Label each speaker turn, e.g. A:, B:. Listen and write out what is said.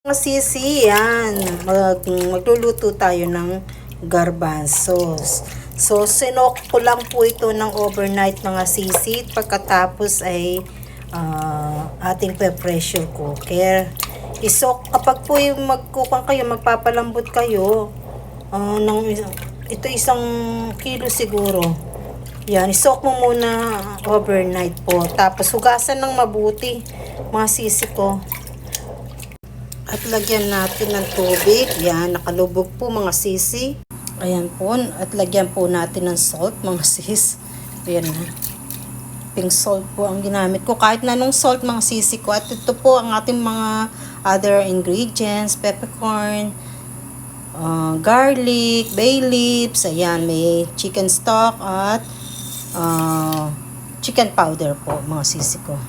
A: Mga sisi, yan. Magluluto tayo ng garbanzos. So, sinok ko lang po ito ng overnight mga sisi. Pagkatapos ay ating pressure cooker. Kapag po yung magkukang kayo, magpapalambot kayo, ito 1 kilo siguro. Yan, isok mo muna overnight po. Tapos, hugasan ng mabuti mga sisi ko. At lagyan natin ng tubig. Yan, nakalubog po mga sisi. Ayan po. At lagyan po natin ng salt mga sis. Ayan na. Pink salt po ang ginamit ko. Kahit na nung salt mga sisi ko. At ito po ang ating mga other ingredients. Peppercorn, garlic, bay leaves. Ayan, may chicken stock at chicken powder po mga sisi ko.